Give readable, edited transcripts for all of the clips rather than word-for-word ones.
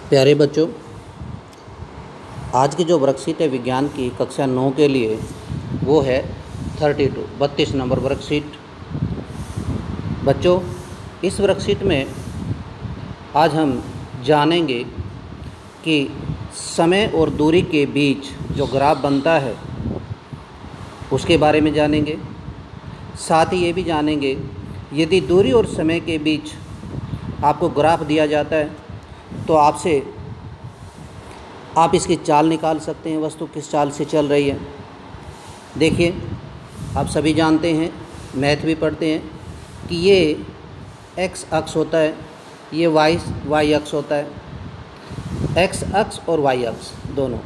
प्यारे बच्चों, आज की जो वर्कशीट है विज्ञान की कक्षा 9 के लिए वो है 32 नंबर वर्कशीट। बच्चों, इस वर्कशीट में आज हम जानेंगे कि समय और दूरी के बीच जो ग्राफ बनता है उसके बारे में जानेंगे। साथ ही ये भी जानेंगे यदि दूरी और समय के बीच आपको ग्राफ दिया जाता है तो आप इसकी चाल निकाल सकते हैं, वस्तु किस चाल से चल रही है। देखिए, आप सभी जानते हैं, मैथ भी पढ़ते हैं कि ये एक्स अक्ष होता है, ये वाई अक्ष होता है। एक्स अक्ष और वाई अक्ष दोनों।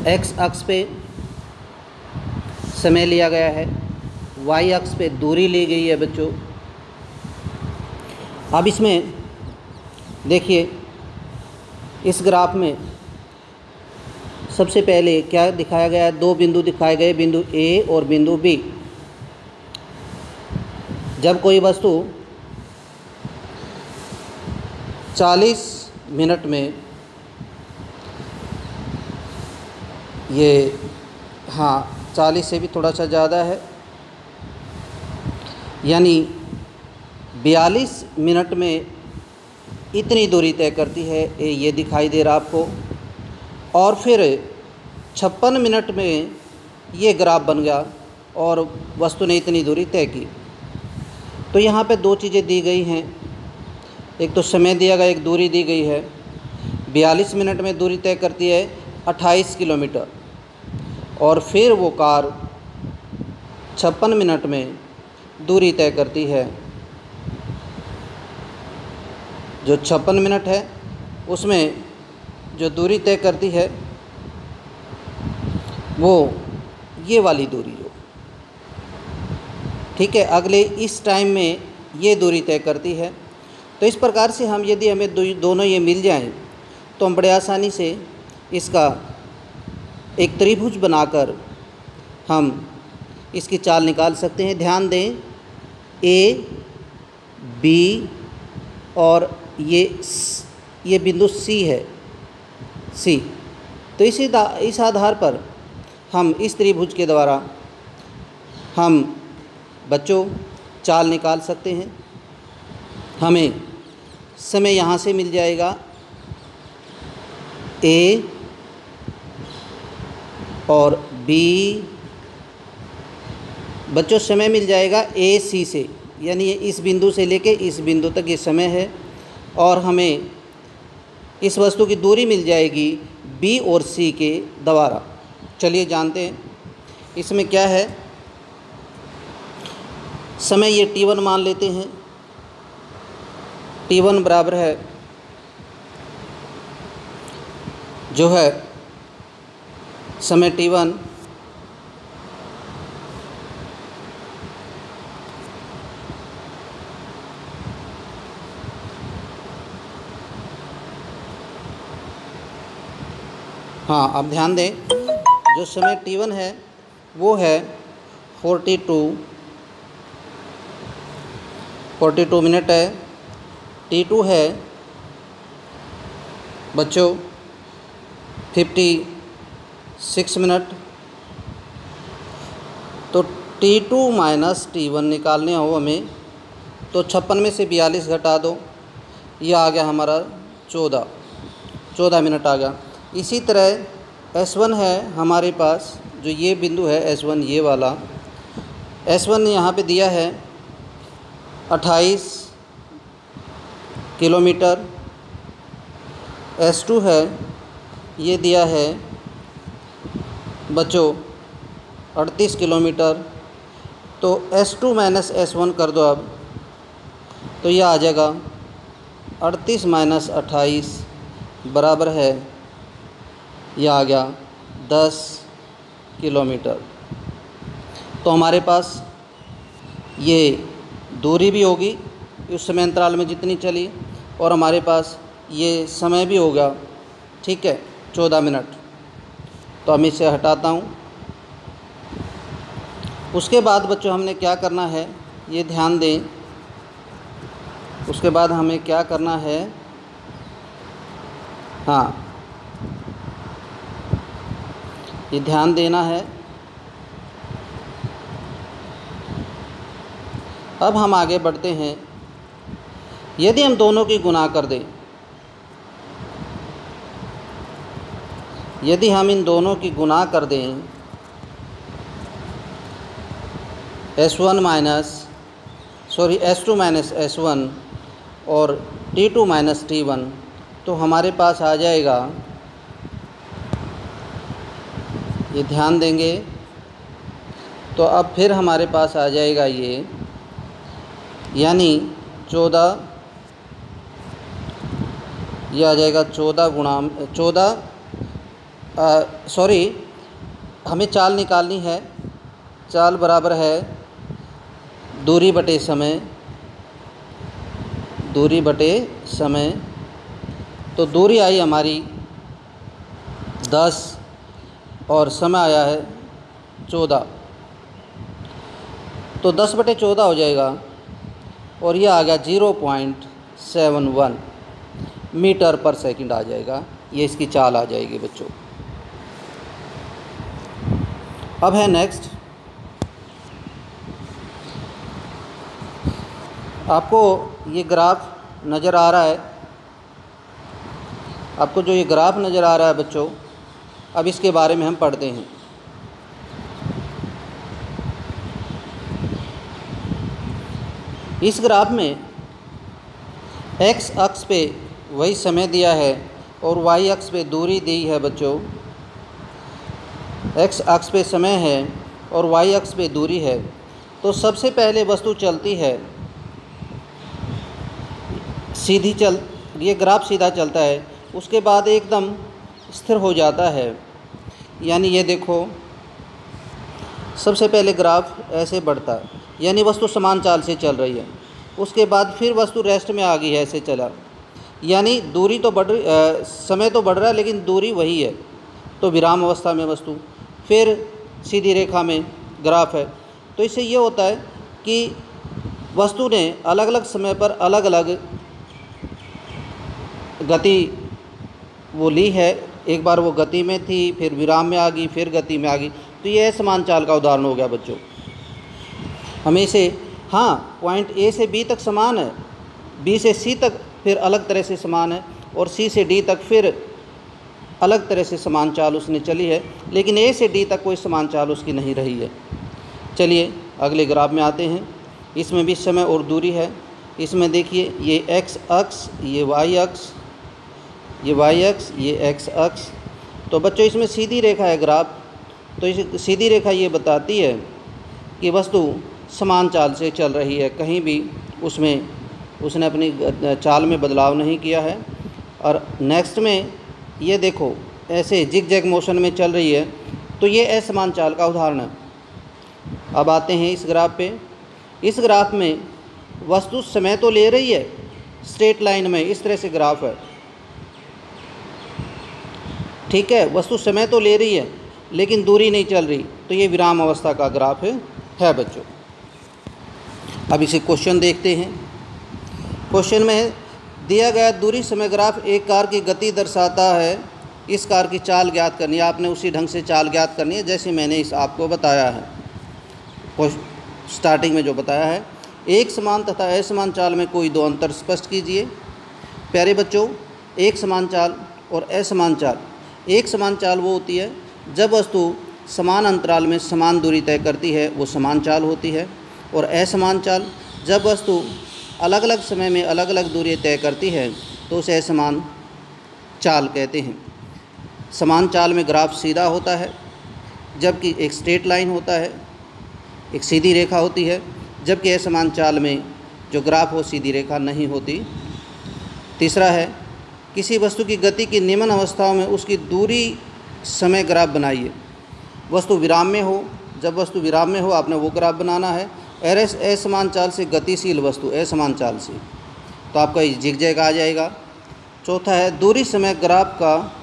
एक्स अक्ष पे समय लिया गया है, वाई अक्ष पे दूरी ली गई है बच्चों। अब इसमें देखिए, इस ग्राफ में सबसे पहले क्या दिखाया गया है, दो बिंदु दिखाए गए, बिंदु ए और बिंदु बी। जब कोई वस्तु 40 मिनट में ये 40 से भी थोड़ा सा ज़्यादा है, यानी 42 मिनट में इतनी दूरी तय करती है, ये दिखाई दे रहा आपको। और फिर 56 मिनट में ये ग्राफ बन गया और वस्तु ने इतनी दूरी तय की। तो यहाँ पे दो चीज़ें दी गई हैं, एक तो समय दिया गया, एक दूरी दी गई है। 42 मिनट में दूरी तय करती है 28 किलोमीटर, और फिर वो कार 56 मिनट में दूरी तय करती है। जो 56 मिनट है उसमें जो दूरी तय करती है वो ये वाली दूरी जो, ठीक है, अगले इस टाइम में ये दूरी तय करती है। तो इस प्रकार से हम यदि हमें दोनों ये मिल जाएं तो हम बड़े आसानी से इसका एक त्रिभुज बनाकर हम इसकी चाल निकाल सकते हैं। ध्यान दें, ए बी और ये बिंदु सी है, सी। तो इस आधार पर हम इस त्रिभुज के द्वारा हम बच्चों चाल निकाल सकते हैं। हमें समय यहाँ से मिल जाएगा ए और बी। बच्चों, समय मिल जाएगा ए सी से, यानी ये इस बिंदु से लेके इस बिंदु तक ये समय है। और हमें इस वस्तु की दूरी मिल जाएगी बी और सी के द्वारा। चलिए जानते हैं इसमें क्या है। समय ये t1 मान लेते हैं। t1 बराबर है जो है समय t1 अब ध्यान दें, जो समय t1 है वो है 42 मिनट है। t2 है बच्चों 56 मिनट। तो t2 माइनस t1 निकालने हो हमें, तो 56 में से 42 घटा दो, ये आ गया हमारा 14 मिनट आ गया। इसी तरह S1 है हमारे पास, जो ये बिंदु है S1 ये वाला। S1 यहाँ पे दिया है 28 किलोमीटर। S2 है, ये दिया है बच्चों 38 किलोमीटर। तो S2 माइनस S1 कर दो अब, तो यह आ जाएगा 38 माइनस 28 बराबर है, यह आ गया 10 किलोमीटर। तो हमारे पास ये दूरी भी होगी उस समय अंतराल में जितनी चली, और हमारे पास ये समय भी होगा, ठीक है, 14 मिनट। तो हम इसे हटाता हूँ। उसके बाद बच्चों हमने क्या करना है, ये ध्यान दें। उसके बाद हमें क्या करना है, हाँ, ये ध्यान देना है। अब हम आगे बढ़ते हैं। यदि हम दोनों की गुणा कर दें, यदि हम इन दोनों की गुणा कर दें S2 माइनस S1 और T2 माइनस T1, तो हमारे पास आ जाएगा, ये ध्यान देंगे, तो अब फिर हमारे पास आ जाएगा ये, यानी 14, ये आ जाएगा 14 गुणा 14, हमें चाल निकालनी है। चाल बराबर है दूरी बटे समय, दूरी बटे समय। तो दूरी आई हमारी 10 और समय आया है 14, तो 10 बटे 14 हो जाएगा और यह आ गया 0.71 मीटर पर सेकंड आ जाएगा। ये इसकी चाल आ जाएगी बच्चों। अब है नेक्स्ट, आपको ये ग्राफ नज़र आ रहा है, आपको जो ये ग्राफ नज़र आ रहा है बच्चों, अब इसके बारे में हम पढ़ते हैं। इस ग्राफ में x अक्ष पे वही समय दिया है और y अक्ष पे दूरी दी है बच्चों। x अक्ष पे समय है और y अक्ष पे दूरी है। तो सबसे पहले वस्तु चलती है सीधी, ये ग्राफ सीधा चलता है, उसके बाद एकदम स्थिर हो जाता है। यानी ये देखो, सबसे पहले ग्राफ ऐसे बढ़ता है, यानी वस्तु समान चाल से चल रही है। उसके बाद फिर वस्तु रेस्ट में आ गई है, ऐसे चला, यानी दूरी तो बढ़ रही, समय तो बढ़ रहा है लेकिन दूरी वही है। तो विराम अवस्था में वस्तु, फिर सीधी रेखा में ग्राफ है। तो इससे ये होता है कि वस्तु ने अलग अलग समय पर अलग अलग गति वो ली है। एक बार वो गति में थी, फिर विराम में आ गई, फिर गति में आ गई। तो ये असमान चाल का उदाहरण हो गया बच्चों। हमें से हाँ, पॉइंट A से B तक समान है, B से C तक फिर अलग तरह से समान है, और C से D तक फिर अलग तरह से समान चाल उसने चली है, लेकिन A से D तक कोई समान चाल उसकी नहीं रही है। चलिए अगले ग्राफ में आते हैं। इसमें भी समय और दूरी है। इसमें देखिए, ये x अक्ष, ये y अक्ष, ये y अक्ष, ये x अक्ष। तो बच्चों इसमें सीधी रेखा है ग्राफ। तो इस सीधी रेखा ये बताती है कि वस्तु समान चाल से चल रही है, कहीं भी उसने अपनी चाल में बदलाव नहीं किया है। और नेक्स्ट में ये देखो, ऐसे जिग जैग मोशन में चल रही है। तो ये असमान चाल का उदाहरण है। अब आते हैं इस ग्राफ पे। इस ग्राफ में वस्तु समय तो ले रही है, स्ट्रेट लाइन में इस तरह से ग्राफ है, ठीक है, वस्तु समय तो ले रही है लेकिन दूरी नहीं चल रही। तो ये विराम अवस्था का ग्राफ है बच्चों। अब इसे क्वेश्चन देखते हैं। क्वेश्चन में दिया गया दूरी समय ग्राफ एक कार की गति दर्शाता है। इस कार की चाल ज्ञात करनी है। आपने उसी ढंग से चाल ज्ञात करनी है जैसे मैंने इस आपको बताया है, स्टार्टिंग में जो बताया है। एक समान तथा असमान चाल में कोई दो अंतर स्पष्ट कीजिए। प्यारे बच्चों, एक समान चाल और असमान चाल, एक समान चाल वो होती है जब वस्तु समान अंतराल में समान दूरी तय करती है, वो समान चाल होती है। और असमान चाल जब वस्तु अलग अलग समय में अलग अलग दूरी तय करती है तो उसे असमान चाल कहते हैं। समान चाल में ग्राफ सीधा होता है, जबकि एक स्ट्रेट लाइन होता है, एक सीधी रेखा होती है, जबकि असमान चाल में जो ग्राफ हो सीधी रेखा नहीं होती। तीसरा है, किसी वस्तु की गति की निम्न अवस्थाओं में उसकी दूरी समय ग्राफ बनाइए। वस्तु विराम में हो, जब वस्तु विराम में हो आपने वो ग्राफ बनाना है। असमान चाल से गतिशील वस्तु, असमान चाल से, तो आपका जिगजैग आ जाएगा। चौथा है, दूरी समय ग्राफ का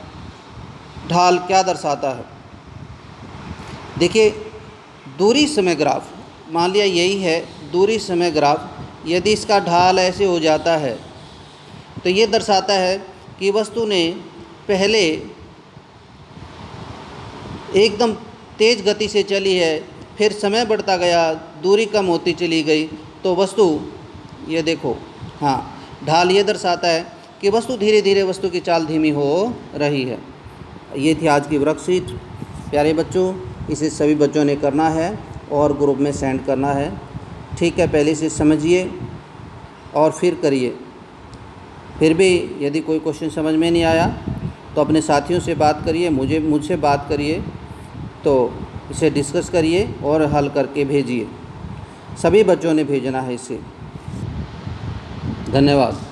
ढाल क्या दर्शाता है। देखिए, दूरी समय ग्राफ, मान लिया यही है दूरी समय ग्राफ, यदि इसका ढाल ऐसे हो जाता है तो ये दर्शाता है कि वस्तु ने पहले एकदम तेज़ गति से चली है, फिर समय बढ़ता गया, दूरी कम होती चली गई, तो वस्तु ये देखो, हाँ, ढाल ये दर्शाता है कि वस्तु धीरे धीरे वस्तु की चाल धीमी हो रही है। ये थी आज की वर्कशीट। प्यारे बच्चों, इसे सभी बच्चों ने करना है और ग्रुप में सेंड करना है। ठीक है, पहले से समझिए और फिर करिए। फिर भी यदि कोई क्वेश्चन समझ में नहीं आया तो अपने साथियों से बात करिए, मुझसे बात करिए, तो इसे डिस्कस करिए और हल करके भेजिए। सभी बच्चों ने भेजना है इसे। धन्यवाद।